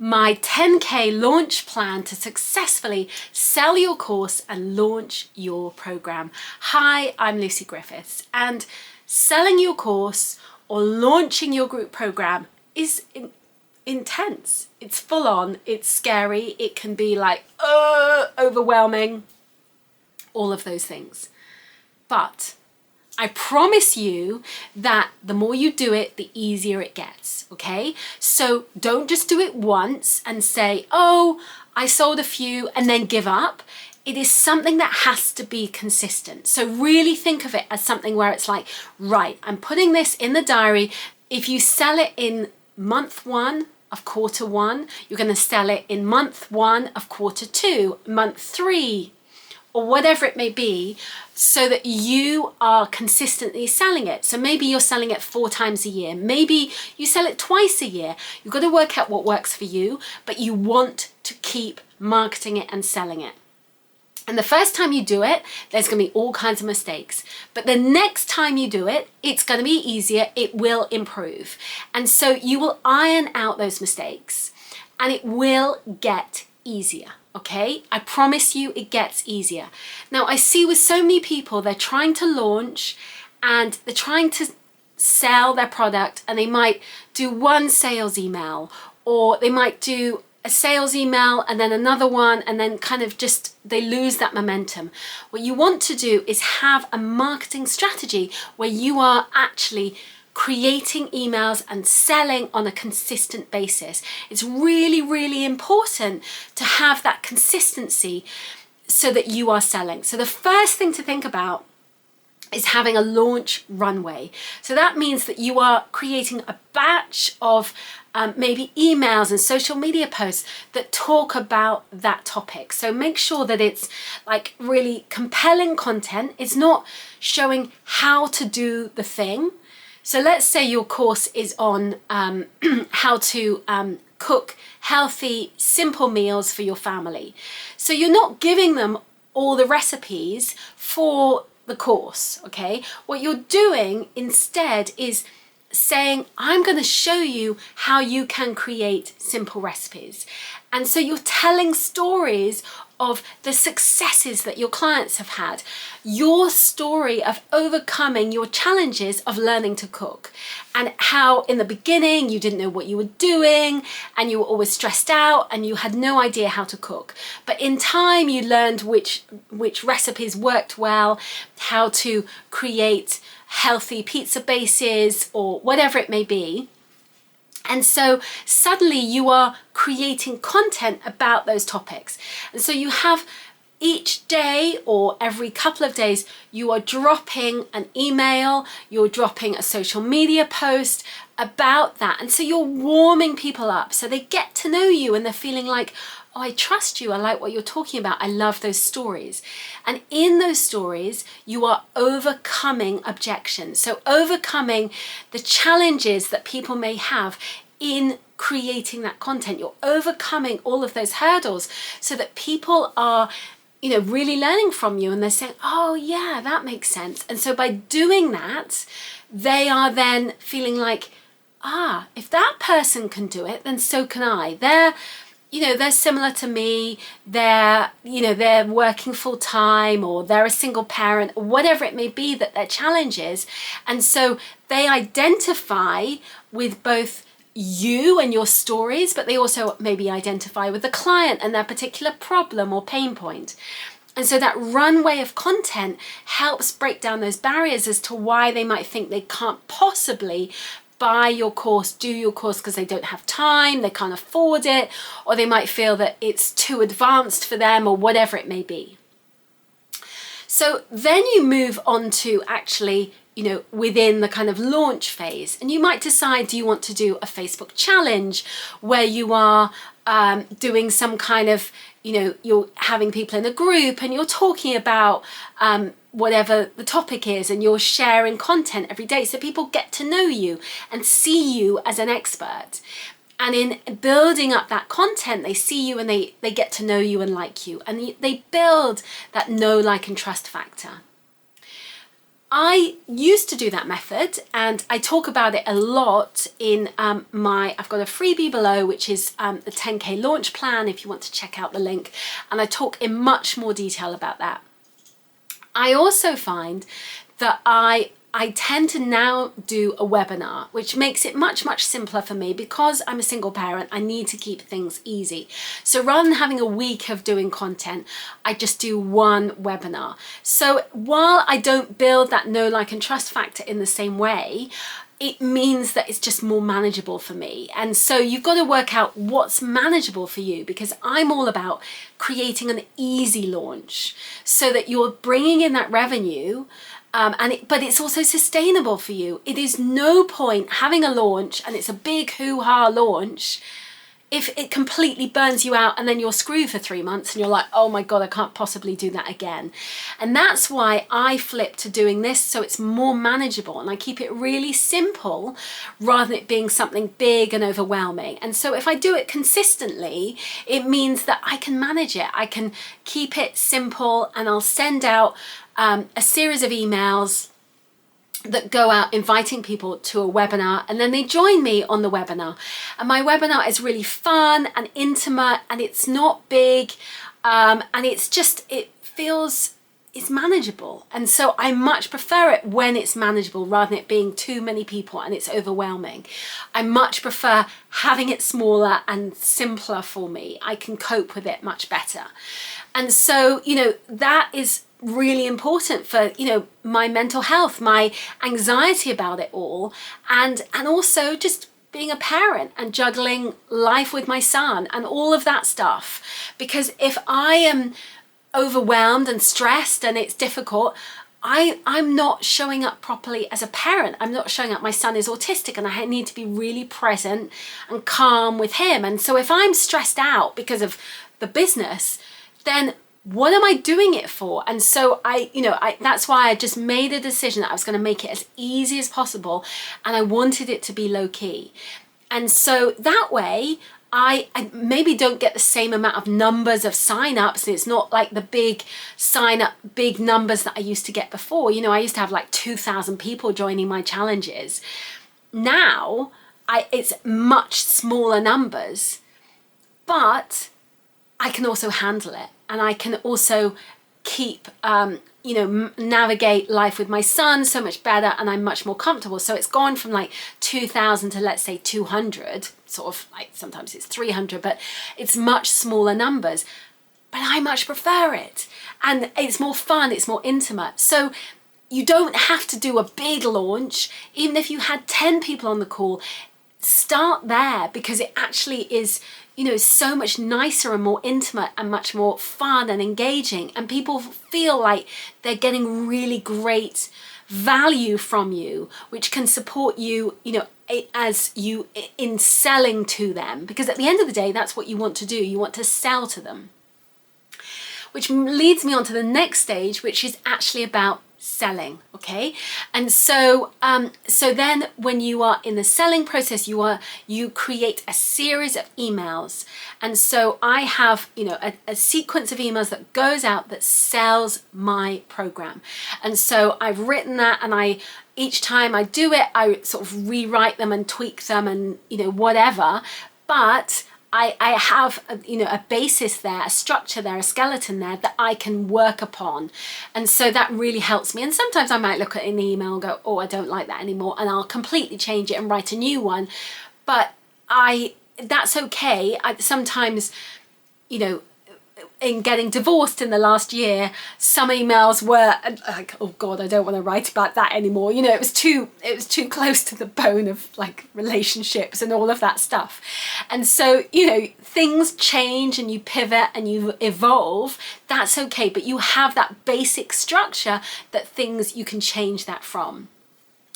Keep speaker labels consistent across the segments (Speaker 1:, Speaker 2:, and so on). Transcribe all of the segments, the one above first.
Speaker 1: my 10K launch plan to successfully sell your course and launch your program. Hi, I'm Lucy Griffiths, and selling your course or launching your group program is intense. It's full on, it's scary, it can be like overwhelming, all of those things. But I promise you that the more you do it, the easier it gets, okay? So don't just do it once and say, oh, I sold a few, and then give up. It is something that has to be consistent. So really think of it as something where it's like, right, I'm putting this in the diary. If you sell it in month 1 of quarter 1, you're going to sell it in month 1 of quarter 2, month 3, or whatever it may be, so that you are consistently selling it. So maybe you're selling it 4 times a year. Maybe you sell it twice a year. You've got to work out what works for you, but you want to keep marketing it and selling it. And the first time you do it, there's going to be all kinds of mistakes. But the next time you do it, it's going to be easier. It will improve. And so you will iron out those mistakes and it will get easier. Okay, I promise you it gets easier. Now I see with so many people, they're trying to launch and they're trying to sell their product, and they might do one sales email, or they might do a sales email and then another one, and then kind of just they lose that momentum. What you want to do is have a marketing strategy where you are actually creating emails and selling on a consistent basis. It's really, really important to have that consistency so that you are selling. So the first thing to think about is having a launch runway. So that means that you are creating a batch of maybe emails and social media posts that talk about that topic. So make sure that it's like really compelling content. It's not showing how to do the thing. So let's say your course is on how to cook healthy, simple meals for your family. So you're not giving them all the recipes for the course, okay? What you're doing instead is saying, I'm going to show you how you can create simple recipes. And so you're telling stories of the successes that your clients have had, your story of overcoming your challenges of learning to cook, and how in the beginning you didn't know what you were doing and you were always stressed out and you had no idea how to cook. But in time you learned which recipes worked well, how to create healthy pizza bases or whatever it may be. And so suddenly you are creating content about those topics. And so you have each day or every couple of days, you are dropping an email, you're dropping a social media post about that. And so you're warming people up so they get to know you and they're feeling like, oh, I trust you. I like what you're talking about. I love those stories. And in those stories, you are overcoming objections. So overcoming the challenges that people may have in creating that content. You're overcoming all of those hurdles so that people are, really learning from you, and they're saying, oh yeah, that makes sense. And so by doing that, they are then feeling like, if that person can do it, then so can I. They're similar to me, they're working full time, or they're a single parent, or whatever it may be that their challenge is. And so they identify with both you and your stories, but they also maybe identify with the client and their particular problem or pain point. And so that runway of content helps break down those barriers as to why they might think they can't possibly buy your course, do your course because they don't have time, they can't afford it, or they might feel that it's too advanced for them, or whatever it may be. So then you move on to actually, within the kind of launch phase, and you might decide, do you want to do a Facebook challenge where you are doing some kind of, you're having people in a group and you're talking about whatever the topic is, and you're sharing content every day so people get to know you and see you as an expert. And in building up that content, they see you and they get to know you and like you, and they build that know, like and trust factor. I used to do that method, and I talk about it a lot in I've got a freebie below, which is the 10K launch plan, if you want to check out the link, and I talk in much more detail about that. I also find that I tend to now do a webinar, which makes it much, much simpler for me. Because I'm a single parent, I need to keep things easy. So rather than having a week of doing content, I just do one webinar. So while I don't build that know, like, and trust factor in the same way, it means that it's just more manageable for me. And so you've got to work out what's manageable for you, because I'm all about creating an easy launch so that you're bringing in that revenue. But it's also sustainable for you. It is no point having a launch and it's a big hoo-ha launch if it completely burns you out and then you're screwed for 3 months and you're like, oh my God, I can't possibly do that again. And that's why I flip to doing this, so it's more manageable, and I keep it really simple rather than it being something big and overwhelming. And so if I do it consistently, it means that I can manage it. I can keep it simple, and I'll send out a series of emails that go out inviting people to a webinar, and then they join me on the webinar. And my webinar is really fun and intimate, and it's not big, and it's manageable. And so I much prefer it when it's manageable rather than it being too many people and it's overwhelming. I much prefer having it smaller and simpler for me. I can cope with it much better. And so, that is really important for, my mental health, my anxiety about it all, and also just being a parent and juggling life with my son and all of that stuff. Because if I am overwhelmed and stressed and it's difficult, I'm not showing up properly as a parent. I'm not showing up. My son is autistic, and I need to be really present and calm with him. And so if I'm stressed out because of the business, then what am I doing it for? And so that's why I just made a decision that I was going to make it as easy as possible, and I wanted it to be low key. And so that way I maybe don't get the same amount of numbers of sign-ups, and it's not like the big sign-up, big numbers that I used to get before. I used to have like 2,000 people joining my challenges. Now it's much smaller numbers, but I can also handle it, and I can also keep navigate life with my son so much better, and I'm much more comfortable. So it's gone from like 2,000 to, let's say, 200, sort of like sometimes it's 300, but it's much smaller numbers. But I much prefer it, and it's more fun, it's more intimate. So you don't have to do a big launch. Even if you had 10 people on the call, start there, because it actually is so much nicer and more intimate and much more fun and engaging, and people feel like they're getting really great value from you, which can support you, as you in selling to them, because at the end of the day, that's what you want to do. You want to sell to them, which leads me on to the next stage, which is actually about selling. Okay. And so then when you are in the selling process, you create a series of emails. And so I have a sequence of emails that goes out that sells my program. And so I've written that, and each time I do it, I sort of rewrite them and tweak them and whatever, but I have a basis there, a structure there, a skeleton there that I can work upon. And so that really helps me. And sometimes I might look at an email and go, oh, I don't like that anymore, and I'll completely change it and write a new one. But that's okay. Sometimes, in getting divorced in the last year, some emails were like, oh God, I don't want to write about that anymore. It was too close to the bone of like relationships and all of that stuff. And so, things change and you pivot and you evolve. That's okay. But you have that basic structure that things you can change that from.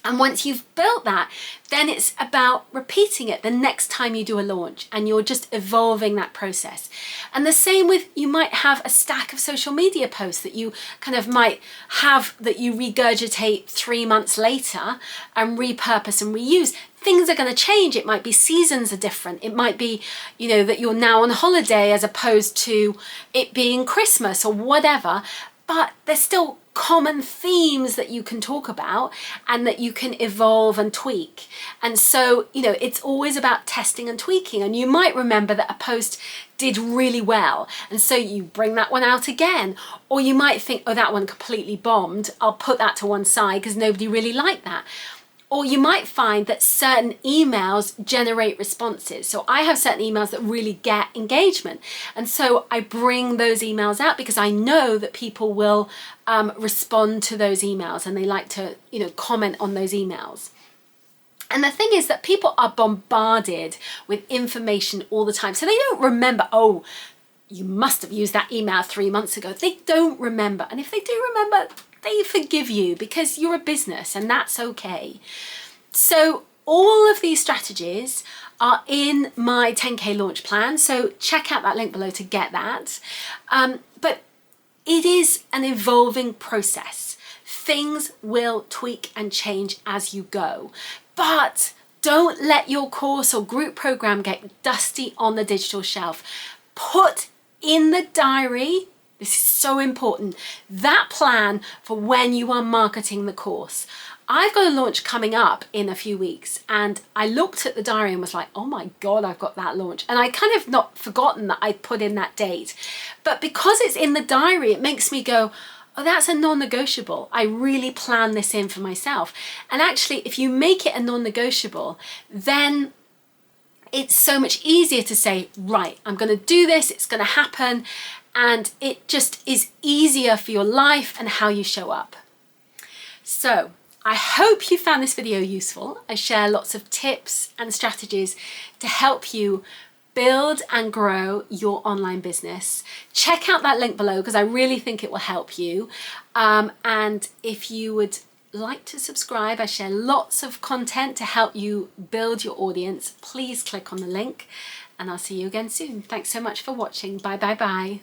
Speaker 1: And once you've built that, then it's about repeating it the next time you do a launch, and you're just evolving that process. And the same with, you might have a stack of social media posts that you kind of might have that you regurgitate 3 months later and repurpose and reuse. Things are going to change. It might be seasons are different. It might be, that you're now on holiday as opposed to it being Christmas or whatever. but there's still common themes that you can talk about and that you can evolve and tweak. And so, you know, it's always about testing and tweaking. And you might remember that a post did really well, and so you bring that one out again. Or you might think, oh, that one completely bombed, I'll put that to one side because nobody really liked that. Or you might find that certain emails generate responses. So I have certain emails that really get engagement. And so I bring those emails out because I know that people will respond to those emails and they like to, you know, comment on those emails. And the thing is that people are bombarded with information all the time. So they don't remember, oh, you must have used that email 3 months ago. They don't remember. And if they do remember, they forgive you because you're a business and that's okay. So all of these strategies are in my 10K launch plan. So check out that link below to get that. But it is an evolving process. Things will tweak and change as you go. But don't let your course or group program get dusty on the digital shelf. Put in the diary, this is so important, that plan for when you are marketing the course. I've got a launch coming up in a few weeks, and I looked at the diary and was like, oh my God, I've got that launch. And I kind of not forgotten that I put in that date. But because it's in the diary, it makes me go, oh, that's a non-negotiable. I really plan this in for myself. And actually, if you make it a non-negotiable, then it's so much easier to say, right, I'm going to do this, it's going to happen. And it just is easier for your life and how you show up. So I hope you found this video useful. I share lots of tips and strategies to help you build and grow your online business. Check out that link below because I really think it will help you. And if you would like to subscribe, I share lots of content to help you build your audience. Please click on the link and I'll see you again soon. Thanks so much for watching. Bye, bye, bye.